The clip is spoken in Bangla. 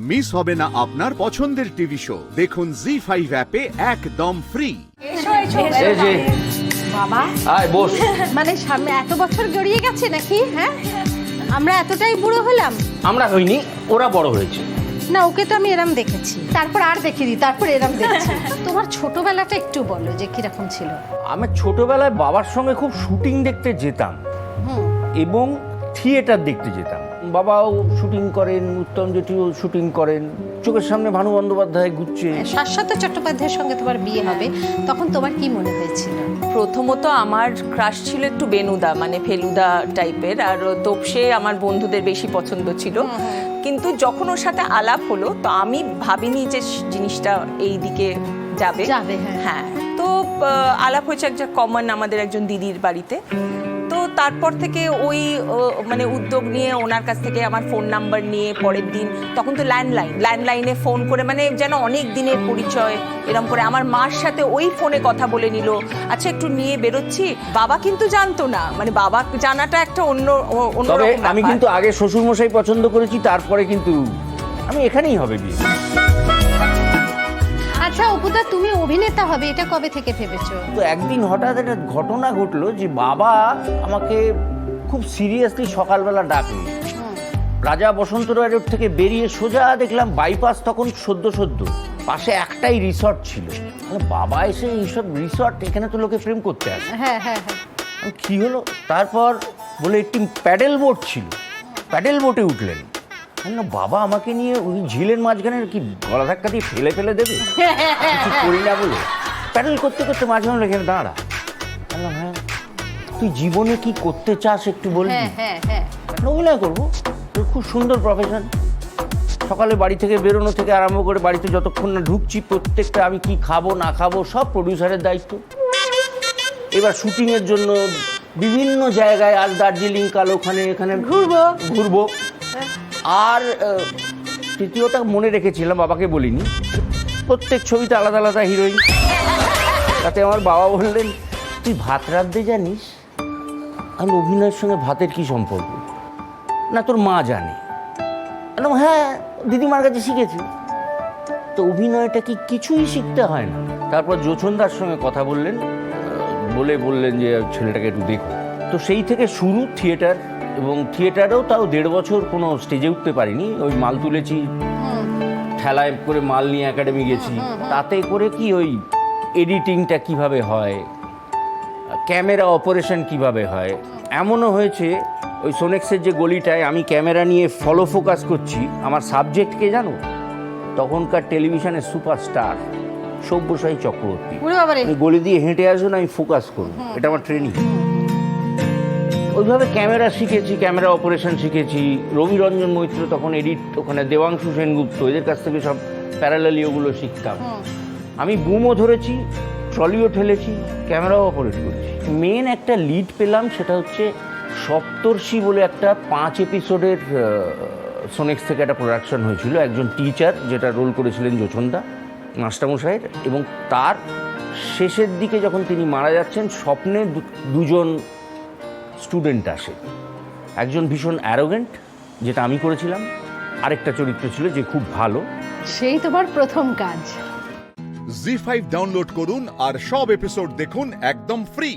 মিস হবে না আপনার পছন্দের টিভি শো। দেখুন জি5 অ্যাপে একদম ফ্রি। এই যে বাবা আয় বস। মানে সামনে এত বছর গড়িয়ে গেছে নাকি? হ্যাঁ, আমরা এতটাই বুড়ো হলাম? আমরা হইনি, ওরা বড় হয়েছে। না, ওকে তো আমি এরম দেখেছি, তারপর আর দেখিনি, তারপর এরম দেখেছি। তোমার ছোটবেলাটা একটু বলো যে কিরকম ছিল। আমি ছোটবেলায় বাবার সঙ্গে খুব শুটিং দেখতে যেতাম এবং থিয়েটার দেখতে যেতাম। বাবাও শুটিং করেন, উত্তম জেঠিও শুটিং করেন, চোখের সামনে ভানু বন্দ্যোপাধ্যায় ঘুরছে। শাশ্বত চট্টোপাধ্যায়ের সঙ্গে তোমার বিয়ে হবে, তখন তোমার কি মনে হয়েছিল? প্রথমত আমার ক্রাশ ছিল একটু বেনুদা, মানে ফেলুদা টাইপের, আর তোপসে আমার বন্ধুদের বেশি পছন্দ ছিল। কিন্তু যখন ওর সাথে আলাপ হলো, তো আমি ভাবিনি যে জিনিসটা এই দিকে যাবে। হ্যাঁ, তো আলাপ হয়েছে একটা কমন আমাদের একজন দিদির বাড়িতে। তো তারপর থেকে ওই মানে উদ্যোগ নিয়ে ওনার কাছ থেকে আমার ফোন নাম্বার নিয়ে পরের দিন, তখন তো ল্যান্ডলাইনে ফোন করে, মানে যেন অনেক দিনের পরিচয় এরকম করে আমার মার সাথে ওই ফোনে কথা বলে নিল। আচ্ছা একটু নিয়ে বেরোচ্ছি। বাবা কিন্তু জানতো না, মানে বাবা জানাটা একটা অন্য তবে রকম আমি ব্যাপার। কিন্তু আগে শ্বশুরমশাই পছন্দ করেছি, তারপরে কিন্তু আমি এখানেই হবে বিয়ে। আচ্ছা অপুদা, তুমি অভিনেতা হবে এটা কবে থেকে ভেবেছো? তো একদিন হঠাৎ একটা ঘটনা ঘটলো যে বাবা আমাকে খুব সিরিয়াসলি সকালবেলা ডাকলো। রাজা বসন্ত রায় রোড থেকে বেরিয়ে সোজা দেখলাম বাইপাস তখন সদ্য পাশে একটাই রিসর্ট ছিল। বাবা এসে এইসব রিসর্ট, এখানে তো লোকে প্রেম করতে আসে। হ্যাঁ হ্যাঁ হ্যাঁ। কি হলো তারপর বলে একটি প্যাডেল বোট ছিল, প্যাডেল বোটে উঠলেন। না বাবা আমাকে নিয়ে ওই ঝিলের মাঝখানে কি গলা ধাক্কা দিয়ে ফেলে দেবে, কিছু করি না বলে প্যাডেল করতে করতে মাঝে মাঝে এখানে দাঁড়া। বললাম হ্যাঁ, তুই জীবনে কি করতে চাস একটু বলবি? অভিনয় করবো, তোর খুব সুন্দর প্রফেশন। সকালে বাড়ি থেকে বেরোনো থেকে আরম্ভ করে বাড়িতে যতক্ষণ না ঢুকছি প্রত্যেকটা আমি কি খাবো না খাবো সব প্রডিউসারের দায়িত্ব। এবার শুটিংয়ের জন্য বিভিন্ন জায়গায়, আজ দার্জিলিং, কাল ওখানে এখানে ঘুরবো। আর তৃতীয়টা মনে রেখেছিলাম, বাবাকে বলিনি, প্রত্যেক ছবিতে আলাদা আলাদা হিরোইন। তাতে আমার বাবা বললেন, তুই ভাত রাঁধতে জানিস? আমি অভিনয়ের সঙ্গে ভাতের কি সম্পর্ক? না তোর মা জানে। হ্যাঁ, দিদিমার কাছে শিখেছি। তো অভিনয়টা কি কিছুই শিখতে হয় না? তারপর জোছনদার সঙ্গে কথা বললেন, বললেন যে ছেলেটাকে একটু দেখো। তো সেই থেকে শুরু থিয়েটার, এবং থিয়েটারেও তাও 1.5 বছর কোনো স্টেজে উঠতে পারিনি। ওই মাল তুলেছি, ঠেলায় করে মাল নিয়ে একাডেমি গেছি। তাতে করে কি ওই এডিটিংটা কিভাবে হয়, ক্যামেরা অপারেশন কিভাবে হয়। এমনও হয়েছে ওই সোনেক্সের যে গলিটায় আমি ক্যামেরা নিয়ে ফলো ফোকাস করছি, আমার সাবজেক্টকে জানো? তখনকার টেলিভিশনের সুপারস্টার সব্যসাচী চক্রবর্তী। গলি দিয়ে হেঁটে আসুন, আমি ফোকাস করবো, এটা আমার ট্রেনিং। ওইভাবে ক্যামেরা শিখেছি, ক্যামেরা অপারেশন শিখেছি। রবি রঞ্জন মৈত্র তখন এডিট, ওখানে দেবাংশু সেনগুপ্ত, এদের কাছ থেকে সব প্যারালালি ওগুলো শিখতাম। আমি বুমও ধরেছি, ট্রলিও ঠেলেছি, ক্যামেরাও অপারেট করেছি। মেন একটা লিড পেলাম, সেটা হচ্ছে সপ্তর্ষি বলে একটা 5 এপিসোডের সোনেক্স থেকে একটা প্রোডাকশন হয়েছিল। একজন টিচার, যেটা রোল করেছিলেন জোছনদা মাস্টারমশাইয়ের, এবং তার শেষের দিকে যখন তিনি মারা যাচ্ছেন, স্বপ্নে দুজন স্টুডেন্ট আসে। একজন ভীষণ অ্যারোগেন্ট, যেটা আমি করেছিলাম, আরেকটা চরিত্র ছিল যে খুব ভালো। সেই তোমার প্রথম কাজ। জি5 ডাউনলোড করুন আর সব এপিসোড দেখুন একদম ফ্রি।